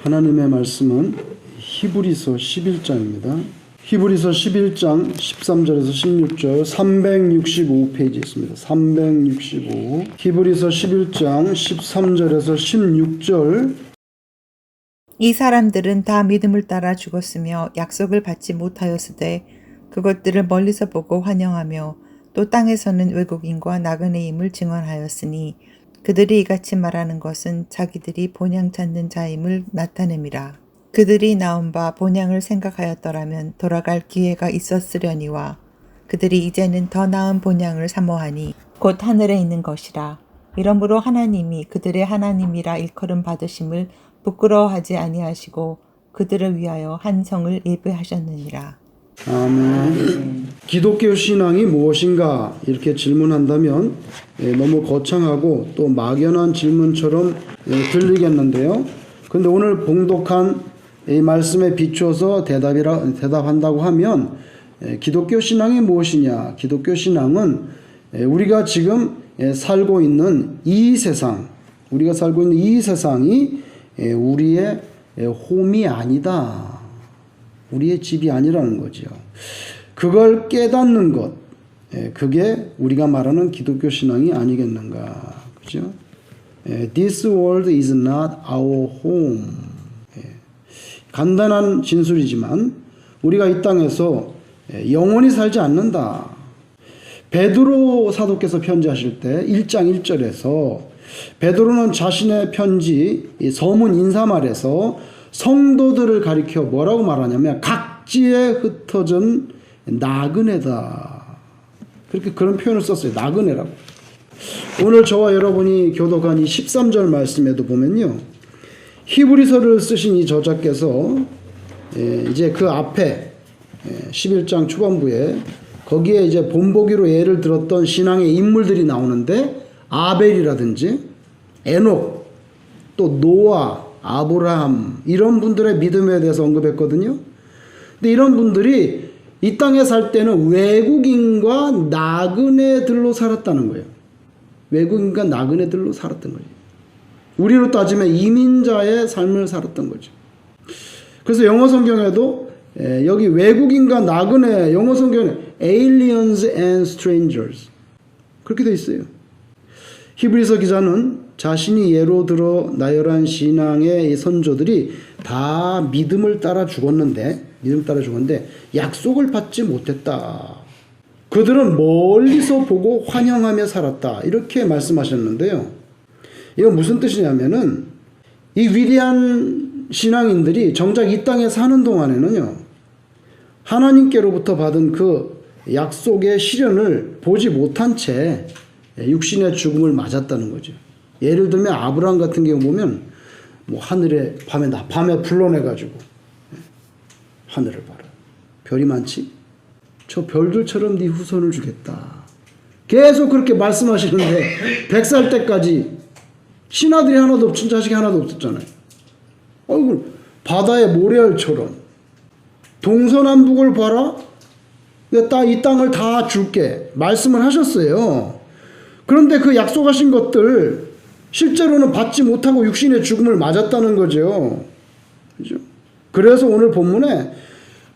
하나님의 말씀은 히브리서 11장입니다. 히브리서 11장 13절에서 16절 365페이지에 있습니다. 365 히브리서 11장 13절에서 16절 이 사람들은 다 믿음을 따라 죽었으며 약속을 받지 못하였으되 그것들을 멀리서 보고 환영하며 또 땅에서는 외국인과 나그네임을 증언하였으니 그들이 이같이 말하는 것은 자기들이 본향 찾는 자임을 나타냄이라. 그들이 나온 바 본향을 생각하였더라면 돌아갈 기회가 있었으려니와 그들이 이제는 더 나은 본향을 사모하니 곧 하늘에 있는 것이라. 이러므로 하나님이 그들의 하나님이라 일컬음 받으심을 부끄러워하지 아니하시고 그들을 위하여 한 성을 예배하셨느니라. 아멘. 기독교 신앙이 무엇인가 이렇게 질문한다면 너무 거창하고 또 막연한 질문처럼 들리겠는데요. 그런데 오늘 봉독한 이 말씀에 비추어서 대답한다고 하면 기독교 신앙이 무엇이냐? 기독교 신앙은 우리가 지금 살고 있는 이 세상, 우리가 살고 있는 이 세상이 우리의 홈이 아니다. 우리의 집이 아니라는 거죠. 그걸 깨닫는 것, 그게 우리가 말하는 기독교 신앙이 아니겠는가. 그죠? This world is not our home. 간단한 진술이지만 우리가 이 땅에서 영원히 살지 않는다. 베드로 사도께서 편지하실 때 1장 1절에서 베드로는 자신의 편지 서문 인사말에서 성도들을 가리켜 뭐라고 말하냐면 각지에 흩어진 나그네다. 그렇게 그런 표현을 썼어요. 나그네라고. 오늘 저와 여러분이 교독한 이 13절 말씀에도 보면요. 히브리서를 쓰신 이 저자께서 이제 그 앞에 11장 초반부에 거기에 이제 본보기로 예를 들었던 신앙의 인물들이 나오는데 아벨이라든지 에녹, 또 노아, 아브라함 이런 분들의 믿음에 대해서 언급했거든요. 근데 이런 분들이 이 땅에 살 때는 외국인과 나그네들로 살았다는 거예요. 외국인과 나그네들로 살았던 거예요. 우리로 따지면 이민자의 삶을 살았던 거죠. 그래서 영어 성경에도 여기 외국인과 나그네, 영어 성경에 aliens and strangers 그렇게 되어 있어요. 히브리서 기자는 자신이 예로 들어 나열한 신앙의 선조들이 다 믿음을 따라 죽었는데 약속을 받지 못했다. 그들은 멀리서 보고 환영하며 살았다. 이렇게 말씀하셨는데요. 이건 무슨 뜻이냐면은 이 위대한 신앙인들이 정작 이 땅에 사는 동안에는요. 하나님께로부터 받은 그 약속의 실현을 보지 못한 채 육신의 죽음을 맞았다는 거죠. 예를 들면 아브라함 같은 경우 보면 뭐 하늘에 밤에 불러내가지고 하늘을 봐라. 별이 많지? 저 별들처럼 네 후손을 주겠다. 계속 그렇게 말씀하시는데 100살 때까지 신하들이 하나도 없고 자식이 하나도 없었잖아요. 얼굴 바다의 모래알처럼 동서남북을 봐라. 이 땅을 다 줄게 말씀을 하셨어요. 그런데 그 약속하신 것들 실제로는 받지 못하고 육신의 죽음을 맞았다는 거죠. 그죠? 그래서 오늘 본문에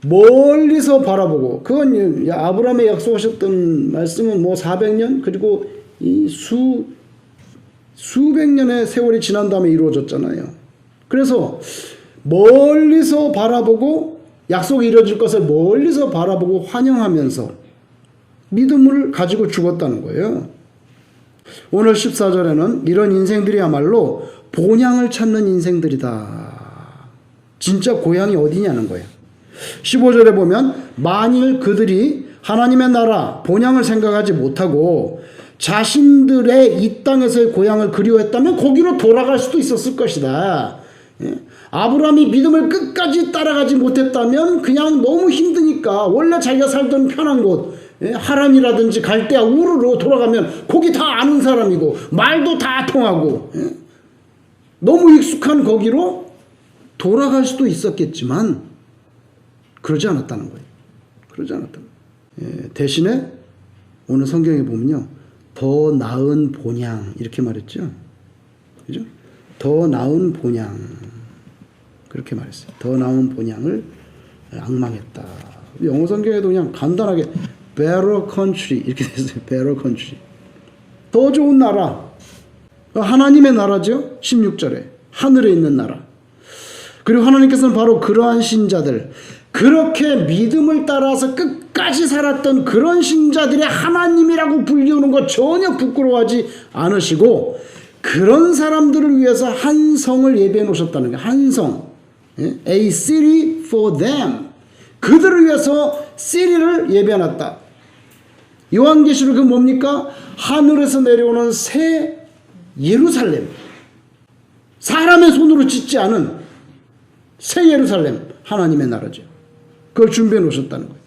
멀리서 바라보고 그건 아브라함에 약속하셨던 말씀은 뭐 400년 그리고 이 수백 년의 세월이 지난 다음에 이루어졌잖아요. 그래서 멀리서 바라보고 약속이 이루어질 것을 멀리서 바라보고 환영하면서 믿음을 가지고 죽었다는 거예요. 오늘 14절에는 이런 인생들이야말로 본향을 찾는 인생들이다. 진짜 고향이 어디냐는 거예요. 15절에 보면 만일 그들이 하나님의 나라 본향을 생각하지 못하고 자신들의 이 땅에서의 고향을 그리워했다면 거기로 돌아갈 수도 있었을 것이다. 아브라함이 믿음을 끝까지 따라가지 못했다면 그냥 너무 힘드니까 원래 자기가 살던 편한 곳 하란이라든지 갈대아 우르로 돌아가면 거기 다 아는 사람이고 말도 다 통하고 너무 익숙한 거기로 돌아갈 수도 있었겠지만 그러지 않았다는 거예요. 그러지 않았다는 거예요. 대신에 오늘 성경에 보면요. 더 나은 본향 이렇게 말했죠. 그죠? 더 나은 본향. 그렇게 말했어요. 더 나은 본향을 앙망했다. 영어 성경에도 그냥 간단하게 better country 이렇게 됐어요. better country. 더 좋은 나라. 하나님의 나라죠. 16절에 하늘에 있는 나라. 그리고 하나님께서는 바로 그러한 신자들, 그렇게 믿음을 따라서 끝까지 살았던 그런 신자들의 하나님이라고 불리우는 것 전혀 부끄러워하지 않으시고, 그런 사람들을 위해서 한 성을 예배해 놓으셨다는 거예요. 한 성. A city for them. 그들을 위해서 city를 예배해 놨다. 요한계시록은 뭡니까? 하늘에서 내려오는 새 예루살렘. 사람의 손으로 짓지 않은 새 예루살렘, 하나님의 나라죠. 그걸 준비해 놓으셨다는 거예요.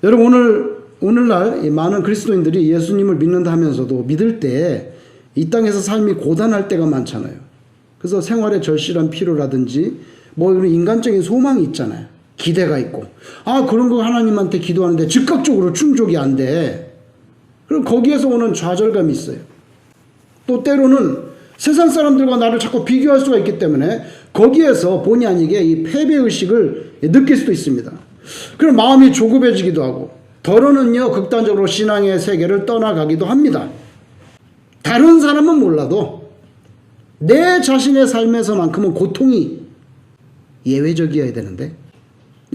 여러분, 오늘날 많은 그리스도인들이 예수님을 믿는다 하면서도 믿을 때 이 땅에서 삶이 고단할 때가 많잖아요. 그래서 생활의 절실한 필요라든지 뭐 이런 인간적인 소망이 있잖아요. 기대가 있고, 그런 거 하나님한테 기도하는데 즉각적으로 충족이 안 돼. 그럼 거기에서 오는 좌절감이 있어요. 또 때로는 세상 사람들과 나를 자꾸 비교할 수가 있기 때문에 거기에서 본의 아니게 이 패배의식을 느낄 수도 있습니다. 그럼 마음이 조급해지기도 하고, 더러는요 극단적으로 신앙의 세계를 떠나가기도 합니다. 다른 사람은 몰라도 내 자신의 삶에서만큼은 고통이 예외적이어야 되는데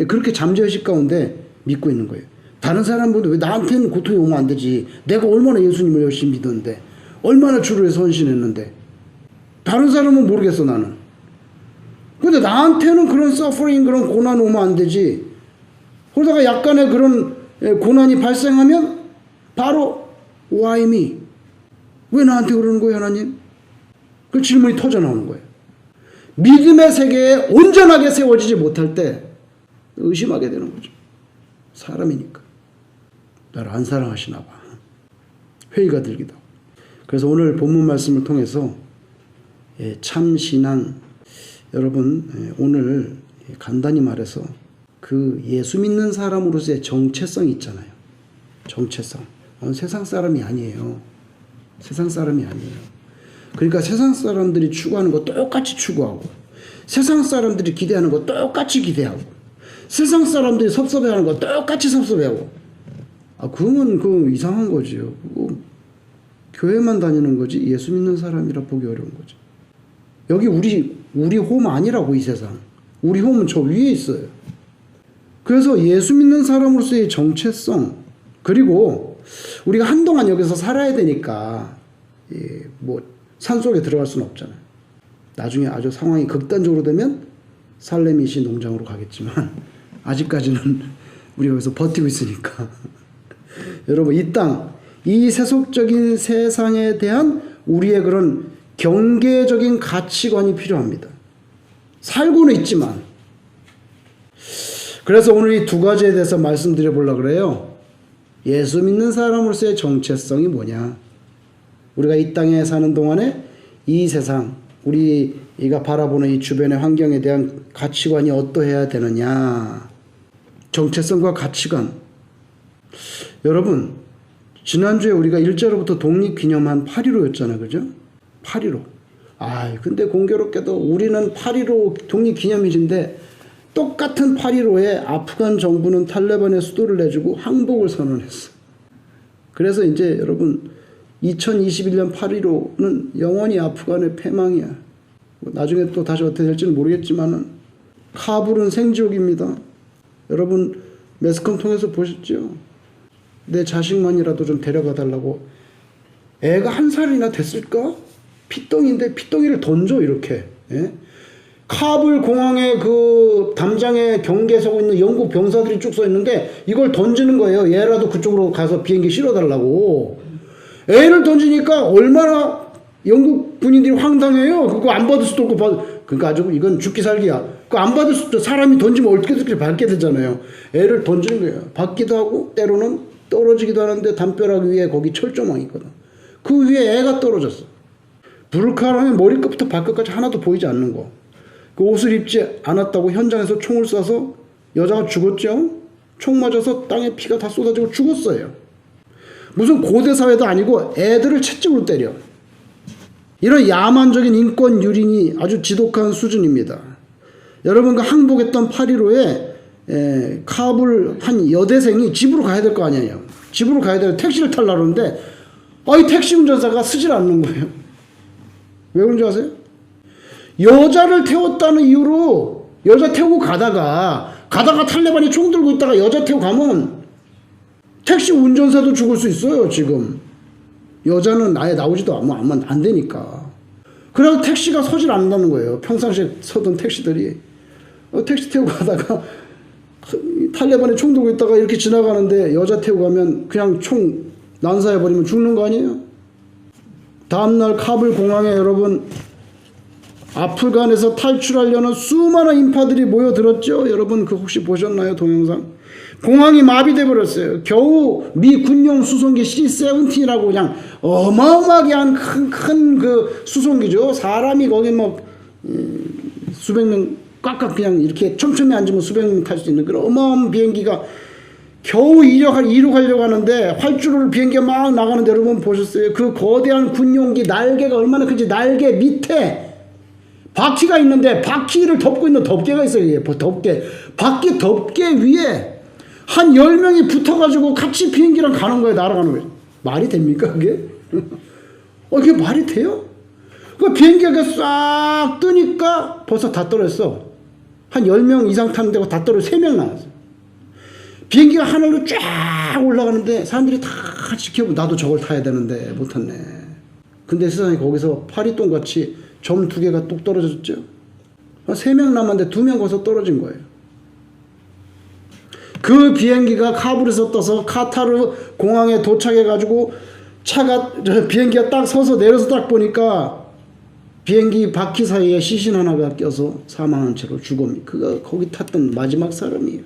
그렇게 잠재의식 가운데 믿고 있는 거예요. 다른 사람보다 왜 나한테는 고통이 오면 안 되지? 내가 얼마나 예수님을 열심히 믿었는데, 얼마나 주를 위해서 헌신했는데. 다른 사람은 모르겠어, 나는. 근데 나한테는 그런 서퍼링, 그런 고난 오면 안 되지. 그러다가 약간의 그런 고난이 발생하면 바로 why me? 왜 나한테 그러는 거예요, 하나님? 그 질문이 터져 나오는 거예요. 믿음의 세계에 온전하게 세워지지 못할 때 의심하게 되는 거죠. 사람이니까. 나를 안 사랑하시나 봐. 회의가 들기도 하고. 그래서 오늘 본문 말씀을 통해서 참 신앙, 여러분 오늘 간단히 말해서 그 예수 믿는 사람으로서의 정체성이 있잖아요. 정체성. 세상 사람이 아니에요. 세상 사람이 아니에요. 그러니까 세상 사람들이 추구하는 거 똑같이 추구하고, 세상 사람들이 기대하는 거 똑같이 기대하고, 세상 사람들이 섭섭해하는 거 똑같이 섭섭해하고. 그건 이상한 거지요. 교회만 다니는 거지 예수 믿는 사람이라 보기 어려운 거죠. 여기 우리 홈 아니라고, 이 세상. 우리 홈은 저 위에 있어요. 그래서 예수 믿는 사람으로서의 정체성, 그리고 우리가 한동안 여기서 살아야 되니까 산속에 들어갈 수는 없잖아요. 나중에 아주 상황이 극단적으로 되면 살레미시 농장으로 가겠지만 아직까지는 우리가 여기서 버티고 있으니까 여러분, 이 땅, 이 세속적인 세상에 대한 우리의 그런 경계적인 가치관이 필요합니다. 살고는 있지만. 그래서 오늘 이 두 가지에 대해서 말씀드려 보려고 그래요. 예수 믿는 사람으로서의 정체성이 뭐냐? 우리가 이 땅에 사는 동안에 이 세상, 우리가 바라보는 이 주변의 환경에 대한 가치관이 어떠해야 되느냐? 정체성과 가치관. 여러분, 지난주에 우리가 일제로부터 독립기념한 8.15였잖아요. 그죠? 8.15. 근데 공교롭게도 우리는 8.15 독립기념일인데 똑같은 8.15에 아프간 정부는 탈레반의 수도를 내주고 항복을 선언했어. 그래서 이제 여러분, 2021년 8.15는 영원히 아프간의 패망이야. 나중에 또 다시 어떻게 될지는 모르겠지만은 카불은 생지옥입니다. 여러분 매스컴 통해서 보셨죠? 내 자식만이라도 좀 데려가 달라고. 애가 1살이나 됐을까? 피덩이인데 피덩이를 던져 이렇게. 카불 공항에 그 담장에 경계에 서고 있는 영국 병사들이 쭉 서 있는데 이걸 던지는 거예요. 얘라도 그쪽으로 가서 비행기 실어달라고. 애를 던지니까 얼마나 영국 군인들이 황당해요. 그거 안 받을 수도 없고 그러니까 아주 이건 죽기 살기야. 그거 안 받을 수도, 사람이 던지면 어떻게 받게 되잖아요. 애를 던지는 거예요. 받기도 하고 때로는 떨어지기도 하는데 담벼락 위에 거기 철조망이 있거든. 그 위에 애가 떨어졌어. 부르카를 하면 머리끝부터 발끝까지 하나도 보이지 않는 거. 그 옷을 입지 않았다고 현장에서 총을 쏴서 여자가 죽었죠. 총 맞아서 땅에 피가 다 쏟아지고 죽었어요. 무슨 고대 사회도 아니고 애들을 채찍으로 때려. 이런 야만적인 인권 유린이 아주 지독한 수준입니다. 여러분 그 항복했던 8.15에 카불 한 여대생이 집으로 가야 될 거 아니에요. 집으로 가야 될 택시를 타려고 하는데 이 택시 운전사가 쓰질 않는 거예요. 왜 그런지 아세요? 여자를 태웠다는 이유로 여자 태우고 가다가 탈레반이 총 들고 있다가 여자 태우고 가면 택시 운전사도 죽을 수 있어요. 지금 여자는 아예 나오지도 안 되니까. 그래서 택시가 서질 않는다는 거예요. 평상시에 서던 택시들이 택시 태우고 가다가 탈레반이 총 들고 있다가 이렇게 지나가는데 여자 태우고 가면 그냥 총 난사해버리면 죽는 거 아니에요? 다음날 카불 공항에 여러분 아프간에서 탈출하려는 수많은 인파들이 모여들었죠. 여러분 그 혹시 보셨나요? 동영상. 공항이 마비돼 버렸어요. 겨우 미 군용 수송기 C-17이라고 그냥 어마어마하게 한 큰 그 수송기죠. 사람이 거기 수백 명 꽉꽉 그냥 이렇게 촘촘히 앉으면 수백 명 탈 수 있는 그런 어마어마한 비행기가 겨우 이륙하려고 하는데 활주로를 비행기가 막 나가는데 여러분 보셨어요? 그 거대한 군용기 날개가 얼마나 큰지 날개 밑에 바퀴가 있는데 바퀴를 덮고 있는 덮개가 있어요. 덮개. 바퀴 덮개 위에 한 10명이 붙어가지고 같이 비행기랑 가는 거예요. 날아가는 거예요. 말이 됩니까 그게? 그게 말이 돼요? 그 비행기가 싹 뜨니까 벌써 다 떨어졌어. 한 10명 이상 타는 데고 다 떨어져 3명 나왔어요. 비행기가 하늘로 쫙 올라가는데 사람들이 다 지켜보고 나도 저걸 타야 되는데 못 탔네. 근데 세상에 거기서 파리똥같이 점 2개가 뚝 떨어졌죠. 3명 남았는데 2명 거기서 떨어진 거예요. 그 비행기가 카불에서 떠서 카타르 공항에 도착해가지고 비행기가 딱 서서 내려서 딱 보니까 비행기 바퀴 사이에 시신 하나가 껴서 사망한 채로 죽음이 그가 거기 탔던 마지막 사람이에요.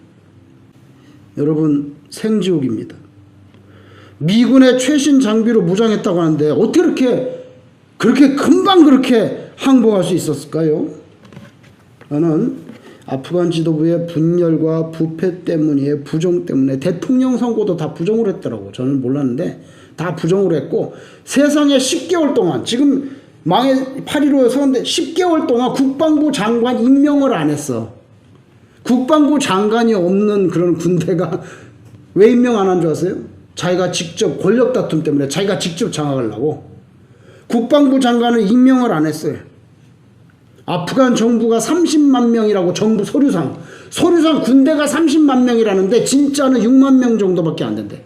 여러분 생지옥입니다. 미군의 최신 장비로 무장했다고 하는데 어떻게 그렇게 금방 그렇게 항복할 수 있었을까요? 저는 아프간 지도부의 분열과 부패 때문에 부정 때문에 대통령 선거도 다 부정을 했더라고. 저는 몰랐는데 다 부정을 했고 세상에 10개월 동안 지금 8.15에 서는데 10개월 동안 국방부 장관 임명을 안 했어. 국방부 장관이 없는 그런 군대가 왜 임명 안 한 줄 아세요? 자기가 직접 권력 다툼 때문에 자기가 직접 장악하려고 국방부 장관은 임명을 안 했어요. 아프간 정부가 30만 명이라고 정부 서류상 군대가 30만 명이라는데 진짜는 6만 명 정도밖에 안 된대.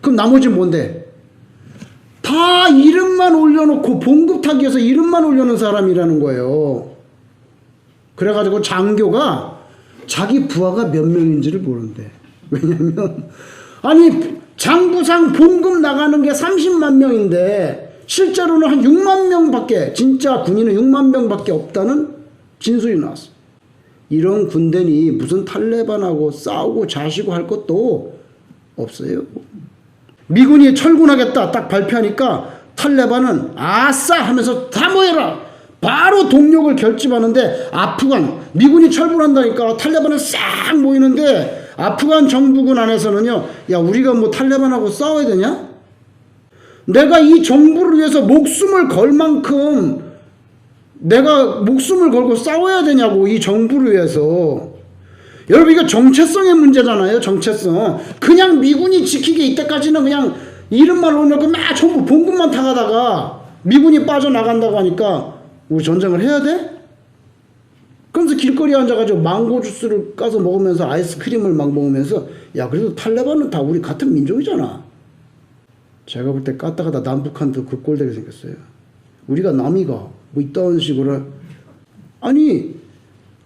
그럼 나머지는 뭔데? 다 이름만 올려놓고 봉급 타기 위해서 이름만 올려놓은 사람이라는 거예요. 그래가지고 장교가 자기 부하가 몇 명인지를 모른대. 왜냐면 아니 장부상 봉급 나가는 게 30만 명인데 실제로는 한 6만 명밖에 진짜 군인은 6만 명밖에 없다는 진술이 나왔어. 이런 군대니 무슨 탈레반하고 싸우고 자시고 할 것도 없어요. 미군이 철군하겠다 딱 발표하니까 탈레반은 아싸 하면서 다 모여라 바로 동력을 결집하는데 아프간 미군이 철군한다니까 탈레반은 싹 모이는데 아프간 정부군 안에서는요 야 우리가 뭐 탈레반하고 싸워야 되냐? 내가 이 정부를 위해서 목숨을 걸 만큼 내가 목숨을 걸고 싸워야 되냐고 이 정부를 위해서. 여러분 이거 정체성의 문제잖아요. 정체성. 그냥 미군이 지키게 이때까지는 그냥 이름만 올려놓고 막 전부 봉급만 타가다가 미군이 빠져나간다고 하니까 우리 전쟁을 해야 돼? 그러면서 길거리에 앉아가지고 망고 주스를 까서 먹으면서 아이스크림을 막 먹으면서 야 그래도 탈레반은 다 우리 같은 민족이잖아. 제가 볼 때 까딱하다 남북한도 그 꼴되게 생겼어요. 우리가 남이가 뭐 이딴 식으로 아니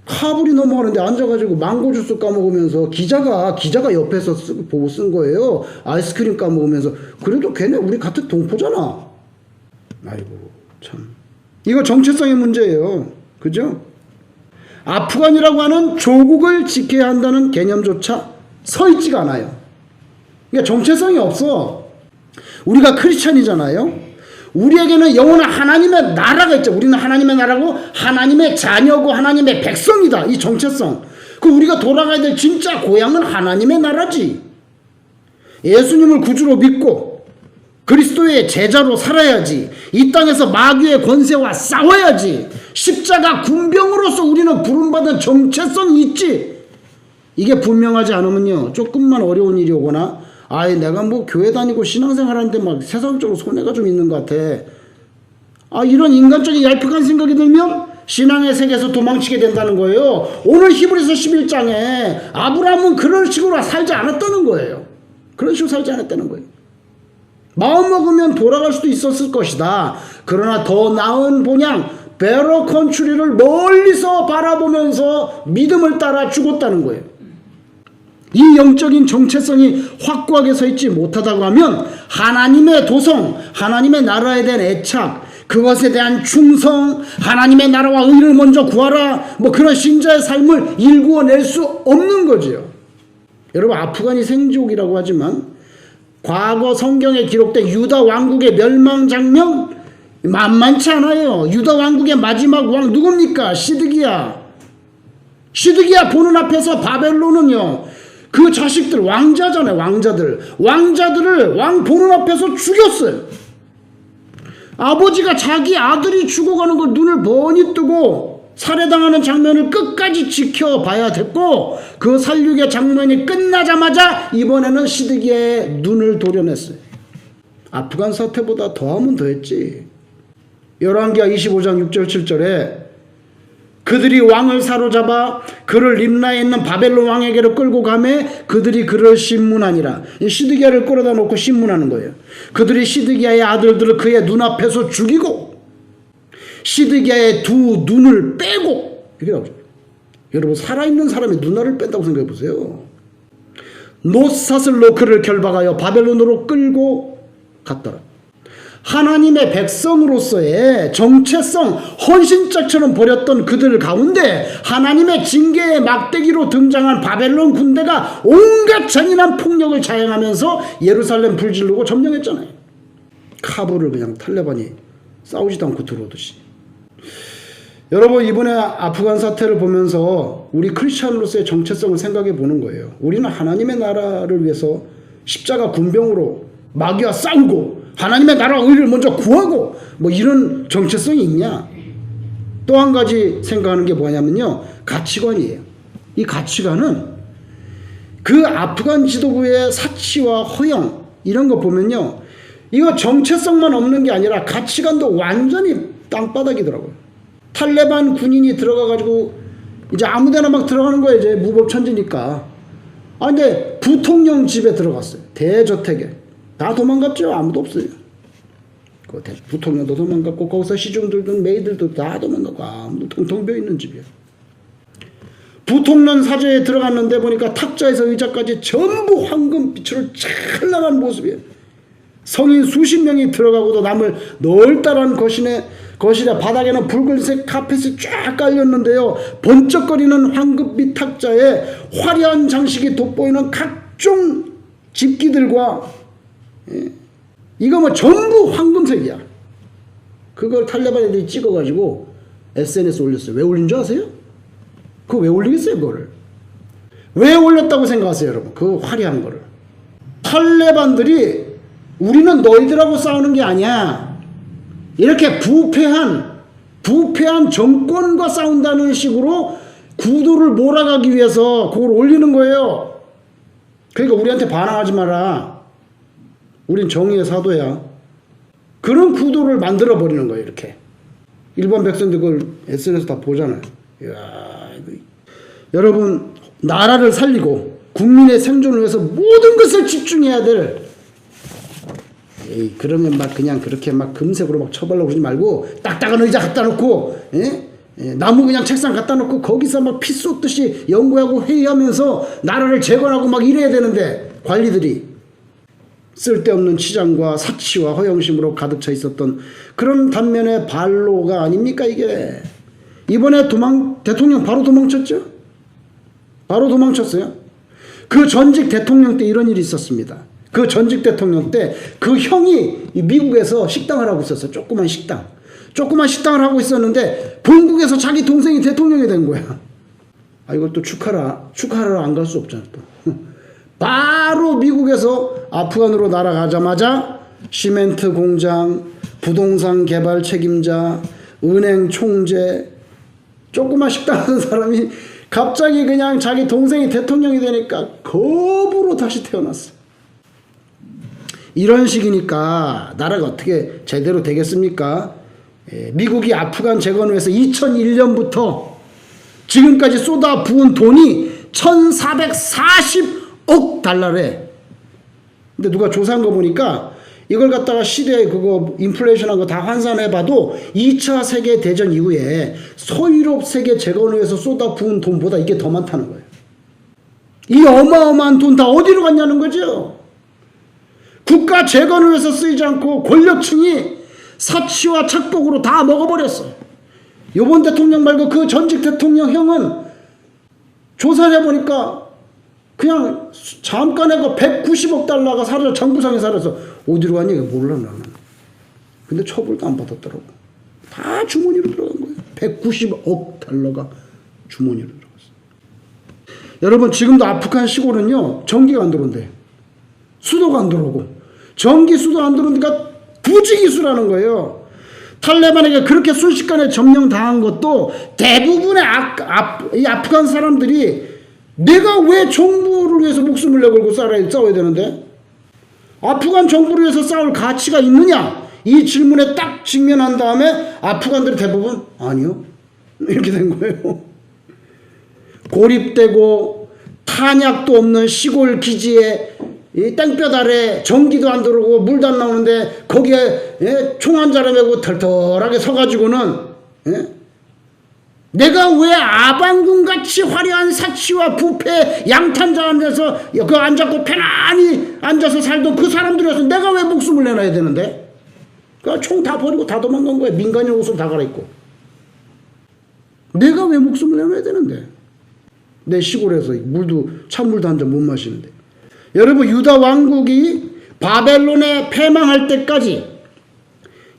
카불이 넘어가는데 앉아가지고 망고 주스 까먹으면서 기자가 옆에서 보고 쓴 거예요. 아이스크림 까먹으면서. 그래도 걔네 우리 같은 동포잖아. 아이고 참 이거 정체성의 문제예요. 그죠? 아프간이라고 하는 조국을 지켜야 한다는 개념조차 서 있지가 않아요. 그러니까 정체성이 없어. 우리가 크리스천이잖아요. 우리에게는 영원한 하나님의 나라가 있죠. 우리는 하나님의 나라고 하나님의 자녀고 하나님의 백성이다. 이 정체성. 그 우리가 돌아가야 될 진짜 고향은 하나님의 나라지. 예수님을 구주로 믿고 그리스도의 제자로 살아야지. 이 땅에서 마귀의 권세와 싸워야지. 십자가 군병으로서 우리는 부름받은 정체성이 있지. 이게 분명하지 않으면요, 조금만 어려운 일이 오거나, 아예 내가 뭐 교회 다니고 신앙생활 하는데 막 세상적으로 손해가 좀 있는 것 같아. 이런 인간적인 얄팍한 생각이 들면 신앙의 세계에서 도망치게 된다는 거예요. 오늘 히브리서 11장에 아브라함은 그런 식으로 살지 않았다는 거예요. 그런 식으로 살지 않았다는 거예요. 마음먹으면 돌아갈 수도 있었을 것이다. 그러나 더 나은 본향, 베러 컨트리를 멀리서 바라보면서 믿음을 따라 죽었다는 거예요. 이 영적인 정체성이 확고하게 서 있지 못하다고 하면 하나님의 도성, 하나님의 나라에 대한 애착, 그것에 대한 충성, 하나님의 나라와 의를 먼저 구하라, 뭐 그런 신자의 삶을 일구어낼 수 없는 거지요. 여러분, 아프간이 생지옥이라고 하지만 과거 성경에 기록된 유다 왕국의 멸망 장면 만만치 않아요. 유다 왕국의 마지막 왕 누굽니까? 시드기야. 시드기야 보는 앞에서 바벨론은요, 그 자식들, 왕자잖아요. 왕자들을 왕 보는 앞에서 죽였어요. 아버지가 자기 아들이 죽어가는 걸 눈을 번히 뜨고 살해당하는 장면을 끝까지 지켜봐야 됐고, 그 살육의 장면이 끝나자마자 이번에는 시드기야의 눈을 도려냈어요. 아프간 사태보다 더하면 더했지. 열왕기하 25장 6절 7절에 그들이 왕을 사로잡아 그를 림나에 있는 바벨론 왕에게로 끌고 가매 그들이 그를 신문하니라. 시드기야를 끌어다 놓고 신문하는 거예요. 그들이 시드기야의 아들들을 그의 눈앞에서 죽이고 시드기야의 두 눈을 빼고, 이렇게 나오죠. 여러분, 살아있는 사람이 눈알을 뺀다고 생각해 보세요. 노사슬로 그를 결박하여 바벨론으로 끌고 갔더라. 하나님의 백성으로서의 정체성, 헌신짝처럼 버렸던 그들 가운데 하나님의 징계의 막대기로 등장한 바벨론 군대가 온갖 잔인한 폭력을 자행하면서 예루살렘 불지르고 점령했잖아요. 카불을 그냥 탈레반이 싸우지도 않고 들어오듯이. 여러분, 이번에 아프간 사태를 보면서 우리 크리스찬으로서의 정체성을 생각해 보는 거예요. 우리는 하나님의 나라를 위해서 십자가 군병으로 마귀와 싸우고 하나님의 나라와 의를 먼저 구하고 뭐 이런 정체성이 있냐? 또 한 가지 생각하는 게 뭐냐면요, 가치관이에요. 이 가치관은 그 아프간 지도부의 사치와 허영 이런 거 보면요, 이거 정체성만 없는 게 아니라 가치관도 완전히 땅바닥이더라고요. 탈레반 군인이 들어가가지고 이제 아무데나 막 들어가는 거예요. 이제 무법천지니까. 근데 부통령 집에 들어갔어요. 대저택에. 다 도망갔죠. 아무도 없어요. 그 부통령도 도망갔고 거기서 시중들도 메이들도 다 도망갔고 아무도 통통 비어있는 집이에요. 부통령 사저에 들어갔는데 보니까 탁자에서 의자까지 전부 황금빛으로 찬란한 모습이에요. 성인 수십 명이 들어가고도 남을 널따란 거실에 바닥에는 붉은색 카펫이 쫙 깔렸는데요, 번쩍거리는 황금빛 탁자에 화려한 장식이 돋보이는 각종 집기들과, 이거 뭐 전부 황금색이야. 그걸 탈레반 애들이 찍어가지고 SNS에 올렸어요. 왜 올린 줄 아세요? 그거 왜 올리겠어요? 그거를 왜 올렸다고 생각하세요, 여러분? 그 화려한 거를. 탈레반들이 우리는 너희들하고 싸우는 게 아니야, 이렇게 부패한 정권과 싸운다는 식으로 구도를 몰아가기 위해서 그걸 올리는 거예요. 그러니까 우리한테 반항하지 마라, 우린 정의의 사도야, 그런 구도를 만들어버리는 거예요. 이렇게 일반 백성들 그걸 SNS 다 보잖아요. 이야, 여러분, 나라를 살리고 국민의 생존을 위해서 모든 것을 집중해야 될, 그러면 막 그냥 그렇게 막 금색으로 막 쳐발라고 그러지 말고 딱딱한 의자 갖다 놓고, 나무 그냥 책상 갖다 놓고 거기서 막 피 쏟듯이 연구하고 회의하면서 나라를 재건하고 막 이래야 되는데, 관리들이 쓸데없는 치장과 사치와 허영심으로 가득 차 있었던 그런 단면의 발로가 아닙니까 이게. 이번에 대통령 바로 도망쳤죠. 바로 도망쳤어요. 그 전직 대통령 때 이런 일이 있었습니다. 그 전직 대통령 때 그 형이 미국에서 식당을 하고 있었어요. 조그만 식당을 하고 있었는데 본국에서 자기 동생이 대통령이 된 거야. 이걸 또 축하하러 안 갈 수 없잖아 또. 바로 미국에서 아프간으로 날아가자마자 시멘트 공장, 부동산 개발 책임자, 은행 총재, 조그만 식당 하는 사람이 갑자기 그냥 자기 동생이 대통령이 되니까 거부로 다시 태어났어. 이런 식이니까 나라가 어떻게 제대로 되겠습니까? 미국이 아프간 재건을 위해서 2001년부터 지금까지 쏟아 부은 돈이 1440억 달러래. 근데 누가 조사한 거 보니까 이걸 갖다가 시대에 그거 인플레이션한 거 다 환산해봐도 2차 세계대전 이후에 소유럽 세계 재건을 위해서 쏟아 부은 돈보다 이게 더 많다는 거예요. 이 어마어마한 돈 다 어디로 갔냐는 거죠. 국가 재건을 위해서 쓰이지 않고 권력층이 사치와 착복으로 다 먹어버렸어요. 이번 대통령 말고 그 전직 대통령 형은 조사를 해보니까 그냥 잠깐에 그 190억 달러가 사라져, 정부상에 사라져. 어디로 갔냐 이거 몰라 나는. 근데 처벌도 안 받았더라고. 다 주머니로 들어간 거예요. 190억 달러가 주머니로 들어갔어요. 여러분 지금도 아프간 시골은요 전기가 안 들어온대. 수도가 안 들어오고. 전기 수도 안 들어오니까 부지기수라는 거예요. 탈레반에게 그렇게 순식간에 점령당한 것도 대부분의 이 아프간 사람들이 내가 왜 정부를 위해서 목숨을 내걸고 싸워야 되는데? 아프간 정부를 위해서 싸울 가치가 있느냐? 이 질문에 딱 직면한 다음에 아프간들이 대부분 아니요. 이렇게 된 거예요. 고립되고 탄약도 없는 시골 기지에 이 땡볕 아래 전기도 안 들어오고 물도 안 나오는데 거기에 총 한 자루 메고 털털하게 서가지고는 내가 왜 아방궁같이 화려한 사치와 부패 양탄자 앉아서 그 앉았고 편안히 앉아서 살던 그 사람들이어서 내가 왜 목숨을 내놔야 되는데? 그 총 다 버리고 다 도망간 거야. 민간인 옷을 다 갈아입고. 내가 왜 목숨을 내놔야 되는데? 내 시골에서 물도 찬물도 한 잔 못 마시는데. 여러분 유다 왕국이 바벨론에 패망할 때까지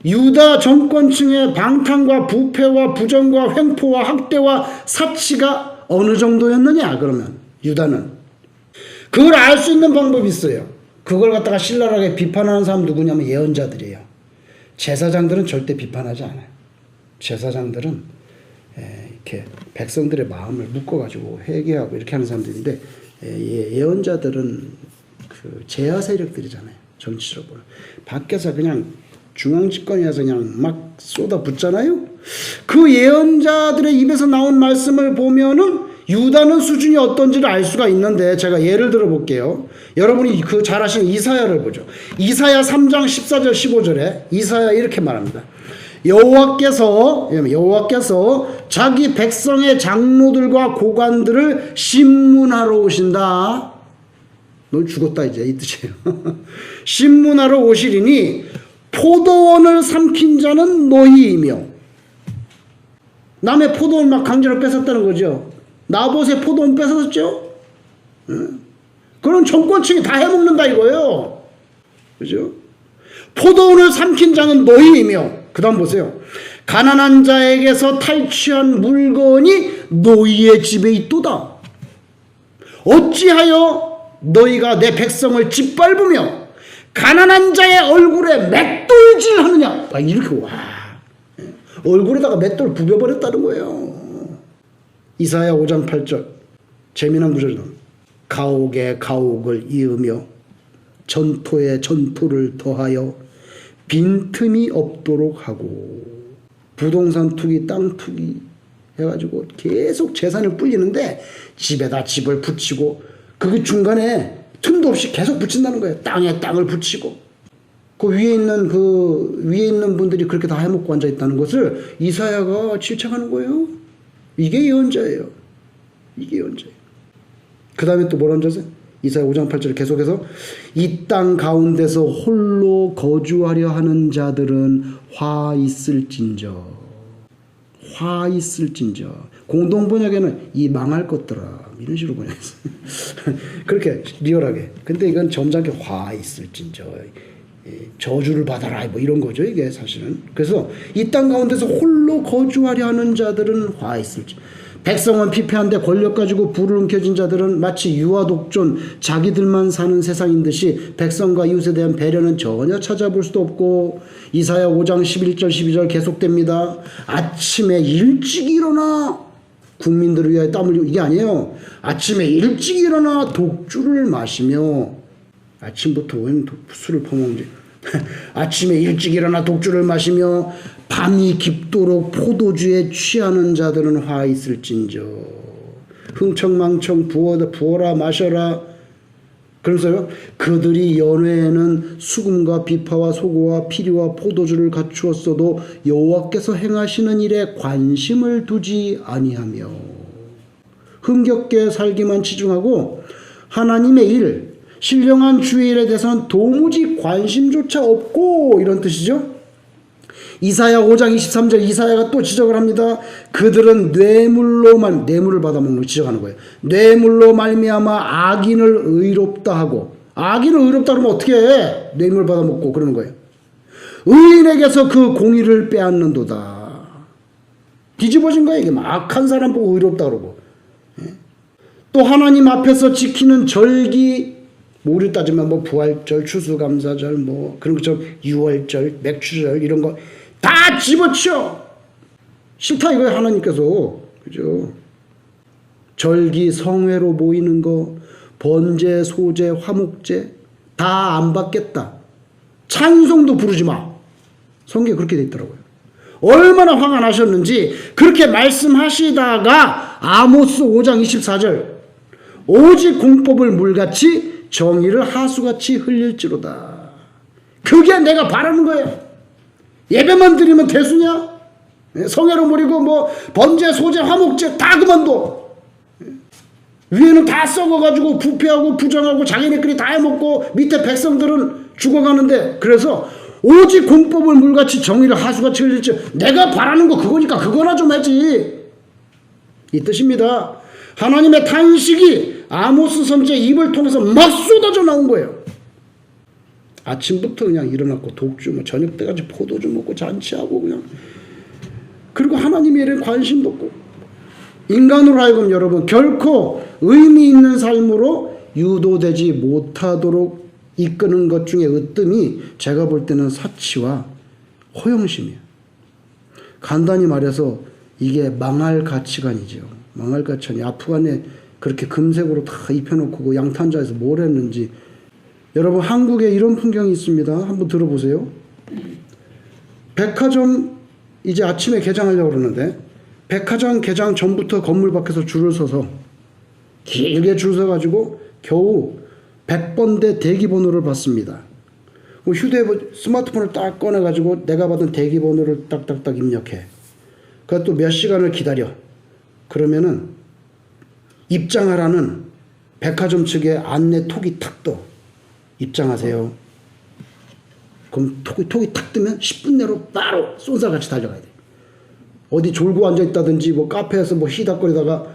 유다 정권층의 방탕과 부패와 부정과 횡포와 학대와 사치가 어느 정도였느냐 그러면 유다는 그걸 알 수 있는 방법이 있어요. 그걸 갖다가 신랄하게 비판하는 사람 누구냐면 예언자들이에요. 제사장들은 절대 비판하지 않아요. 제사장들은 이렇게 백성들의 마음을 묶어가지고 회개하고 이렇게 하는 사람들인데 예언자들은 그 제야 세력들이잖아요. 정치적으로 밖에서 그냥 중앙집권이어서 그냥 막 쏟아붓잖아요. 그 예언자들의 입에서 나온 말씀을 보면은 유다는 수준이 어떤지를 알 수가 있는데 제가 예를 들어 볼게요. 여러분이 그 잘 아시는 이사야를 보죠. 이사야 3장 14절 15절에 이사야 이렇게 말합니다. 여호와께서 자기 백성의 장로들과 고관들을 신문하러 오신다. 넌 죽었다 이제 이 뜻이에요. 신문하러 오시리니 포도원을 삼킨 자는 너희이며 남의 포도원 막 강제로 뺏었다는 거죠. 나봇의 포도원 뺏었죠. 그럼 정권층이 다 해먹는다 이거예요. 그죠? 포도원을 삼킨 자는 너희이며 그 다음 보세요. 가난한 자에게서 탈취한 물건이 너희의 집에 있도다. 어찌하여 너희가 내 백성을 짓밟으며 가난한 자의 얼굴에 맷돌질하느냐. 이렇게 와 얼굴에다가 맷돌 부벼버렸다는 거예요. 이사야 5장 8절 재미난 구절이다. 가옥에 가옥을 이으며 전토에 전토를 더하여 빈틈이 없도록 하고 부동산 투기 땅 투기 해가지고 계속 재산을 불리는데 집에다 집을 붙이고 그 중간에 틈도 없이 계속 붙인다는 거예요. 땅에 땅을 붙이고 그 위에 있는 분들이 그렇게 다 해먹고 앉아 있다는 것을 이사야가 질책하는 거예요. 이게 예언자예요. 이게 예언자예요. 그 다음에 또 뭐라는 줄 아세요? 이사야 5장 8절 계속해서 이 땅 가운데서 홀로 거주하려 하는 자들은 화 있을진저. 화 있을진저. 공동번역에는 이 망할 것들아 이런 식으로 번역했어요. 그렇게 리얼하게. 근데 이건 점잖게 화 있을진저. 저주를 받아라 뭐 이런 거죠 이게 사실은. 그래서 이 땅 가운데서 홀로 거주하려 하는 자들은 화 있을지. 백성은 피폐한데 권력 가지고 불을 움켜쥔 자들은 마치 유아 독존 자기들만 사는 세상인 듯이 백성과 이웃에 대한 배려는 전혀 찾아볼 수도 없고 이사야 5장 11절 12절 계속됩니다. 아침에 일찍 일어나 국민들을 위하여 땀 흘리고 이게 아니에요. 아침에 일찍 일어나 독주를 마시며 아침부터 웬 술을 퍼먹는지 아침에 일찍 일어나 독주를 마시며 밤이 깊도록 포도주에 취하는 자들은 화 있을진저 흥청망청 부어라 마셔라. 그러면서요 그들이 연회에는 수금과 비파와 소고와 피리와 포도주를 갖추었어도 여호와께서 행하시는 일에 관심을 두지 아니하며 흥겹게 살기만 치중하고 하나님의 일 신령한 주의 일에 대해서는 도무지 관심조차 없고 이런 뜻이죠. 이사야 5장 23절 이사야가 또 지적을 합니다. 그들은 뇌물을 받아먹는 걸 지적하는 거예요. 뇌물로 말미암아 악인을 의롭다 하고 악인을 의롭다 그러면 어떻게 해? 뇌물 받아먹고 그러는 거예요. 의인에게서 그 공의를 빼앗는도다. 뒤집어진 거예요. 이게 악한 사람 보고 의롭다 그러고. 또 하나님 앞에서 지키는 절기 우리 따지면 뭐 부활절, 추수감사절 뭐 그런 것처럼 유월절, 맥추절 이런 거 다 집어치워. 싫다 이거예요. 하나님께서. 그죠? 절기 성회로 모이는 거 번제, 소제, 화목제 다 안 받겠다. 찬송도 부르지 마. 성경에 그렇게 돼 있더라고요. 얼마나 화가 나셨는지 그렇게 말씀하시다가 아모스 5장 24절 오직 공법을 물같이 정의를 하수같이 흘릴지로다. 그게 내가 바라는 거예요. 예배만 드리면 대수냐? 성회로 모이고 뭐 번제, 소제, 화목제 다 그만둬. 위에는 다 썩어가지고 부패하고 부정하고 자기네끼리 다 해먹고 밑에 백성들은 죽어가는데 그래서 오직 공법을 물같이 정의를 하수같이 흘릴지 내가 바라는 거 그거니까 그거나 좀 하지. 이 뜻입니다. 하나님의 탄식이 아모스 선지의 입을 통해서 막 쏟아져 나온 거예요. 아침부터 그냥 일어났고 독주 뭐 저녁 때까지 포도주 먹고 잔치하고 그냥 그리고 하나님의 일에 관심도 없고 인간으로 하여금 여러분 결코 의미 있는 삶으로 유도되지 못하도록 이끄는 것 중에 으뜸이 제가 볼 때는 사치와 허영심이에요. 간단히 말해서 이게 망할 가치관이죠. 망할 가치관이 아프간에 그렇게 금색으로 다 입혀놓고 그 양탄자에서 뭘 했는지. 여러분 한국에 이런 풍경이 있습니다. 한번 들어보세요. 백화점 이제 아침에 개장하려고 그러는데 백화점 개장 전부터 건물 밖에서 줄을 서서 길게 줄 서가지고 겨우 100번대 대기번호를 받습니다. 스마트폰을 딱 꺼내가지고 내가 받은 대기번호를 딱딱딱 입력해. 그것도 몇 시간을 기다려. 그러면은 입장하라는 백화점 측의 안내 톡이 탁 떠. 입장하세요. 그럼 톡이 탁 뜨면 10분 내로 바로 쏜살같이 달려가야 돼. 어디 졸고 앉아있다든지 뭐 카페에서 뭐 히닥거리다가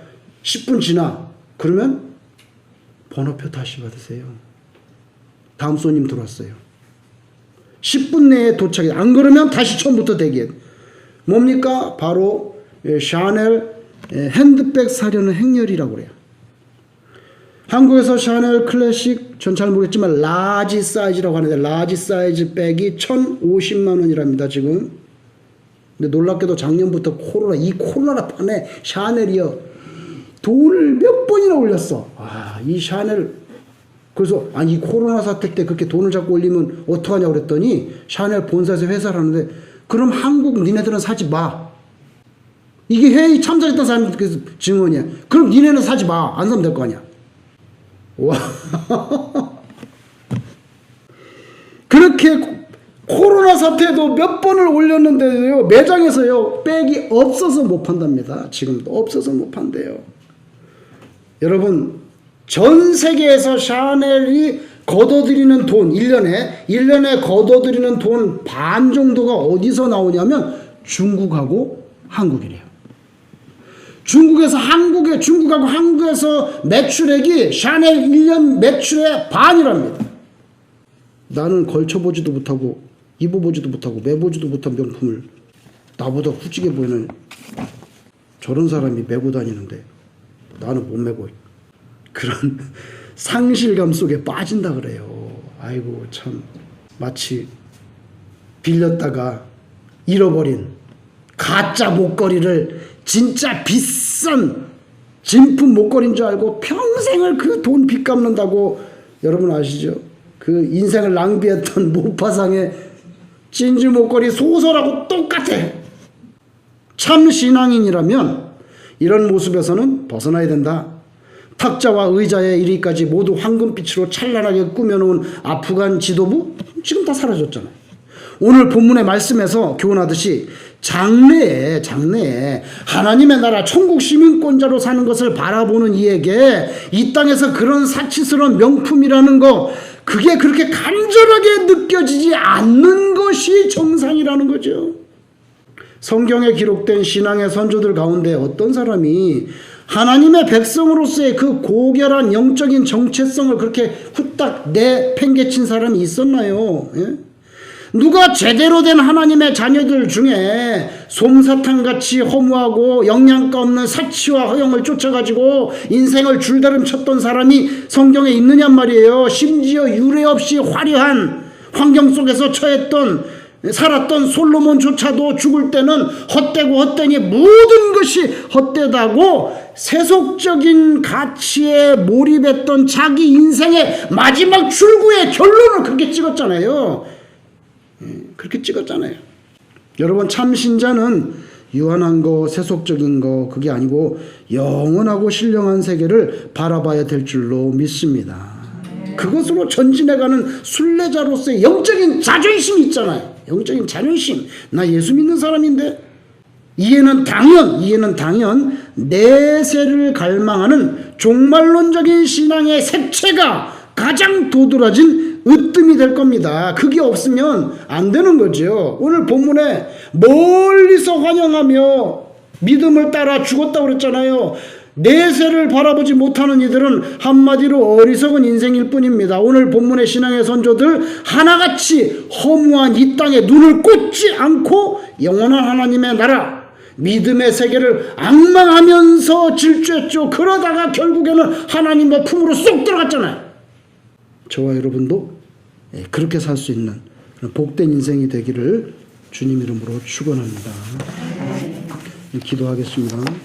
10분 지나 그러면 번호표 다시 받으세요. 다음 손님 들어왔어요. 10분 내에 도착해. 안 그러면 다시 처음부터 대기해. 뭡니까? 바로 샤넬 핸드백 사려는 행렬이라고 그래요. 한국에서 샤넬 클래식 전 잘 모르겠지만 라지 사이즈라고 하는데 라지 사이즈 백이 1,050만 원이랍니다 지금. 근데 놀랍게도 작년부터 이 코로나 판에 샤넬이요 돈을 몇 번이나 올렸어. 이 샤넬 그래서 이 코로나 사태 때 그렇게 돈을 자꾸 올리면 어떡하냐고 그랬더니 샤넬 본사에서 회사를 하는데 그럼 한국 니네들은 사지 마. 이게 회의 참석했던 사람 증언이야. 그럼 니네는 사지 마. 안 사면 될 거 아니야. 와. 그렇게 코로나 사태에도 몇 번을 올렸는데요. 매장에서요. 백이 없어서 못 판답니다. 지금도 없어서 못 판대요. 여러분 전 세계에서 샤넬이 걷어들이는 돈 1년에 걷어들이는 돈 반 정도가 어디서 나오냐면 중국하고 한국이래요. 중국하고 한국에서 매출액이 샤넬 1년 매출의 반이랍니다. 나는 걸쳐보지도 못하고 입어보지도 못하고 매보지도 못한 명품을 나보다 후지게 보이는 저런 사람이 메고 다니는데 나는 못 메고. 그런 상실감 속에 빠진다 그래요. 아이고 참, 마치 빌렸다가 잃어버린 가짜 목걸이를 진짜 비싼 진품 목걸이인 줄 알고 평생을 그 돈 빚 갚는다고. 여러분 아시죠? 그 인생을 낭비했던 모파상의 진주 목걸이 소설하고 똑같아. 참 신앙인이라면 이런 모습에서는 벗어나야 된다. 탁자와 의자의 이리까지 모두 황금빛으로 찬란하게 꾸며놓은 아프간 지도부 지금 다 사라졌잖아요. 오늘 본문의 말씀에서 교훈하듯이 장래에 하나님의 나라 천국 시민권자로 사는 것을 바라보는 이에게 이 땅에서 그런 사치스러운 명품이라는 거, 그게 그렇게 간절하게 느껴지지 않는 것이 정상이라는 거죠. 성경에 기록된 신앙의 선조들 가운데 어떤 사람이 하나님의 백성으로서의 그 고결한 영적인 정체성을 그렇게 후딱 내팽개친 사람이 있었나요? 예? 누가 제대로 된 하나님의 자녀들 중에 솜사탕같이 허무하고 영양가 없는 사치와 허영을 쫓아가지고 인생을 줄다름 쳤던 사람이 성경에 있느냔 말이에요. 심지어 유례 없이 화려한 환경 속에서 살았던 솔로몬조차도 죽을 때는 헛되고 헛되니 모든 것이 헛되다고 세속적인 가치에 몰입했던 자기 인생의 마지막 출구의 결론을 그렇게 찍었잖아요. 그렇게 찍었잖아요. 여러분, 참신자는 유한한 거, 세속적인 거, 그게 아니고 영원하고 신령한 세계를 바라봐야 될 줄로 믿습니다. 그것으로 전진해가는 순례자로서의 영적인 자존심이 있잖아요. 영적인 자존심. 나 예수 믿는 사람인데. 이해는 당연 내세를 갈망하는 종말론적인 신앙의 색채가 가장 도드라진 으뜸이 될 겁니다. 그게 없으면 안 되는 거죠. 오늘 본문에 멀리서 환영하며 믿음을 따라 죽었다고 그랬잖아요. 내세를 바라보지 못하는 이들은 한마디로 어리석은 인생일 뿐입니다. 오늘 본문의 신앙의 선조들 하나같이 허무한 이 땅에 눈을 꽂지 않고 영원한 하나님의 나라, 믿음의 세계를 앙망하면서 질주했죠. 그러다가 결국에는 하나님의 품으로 쏙 들어갔잖아요. 저와 여러분도 그렇게 살 수 있는 복된 인생이 되기를 주님 이름으로 축원합니다. 기도하겠습니다.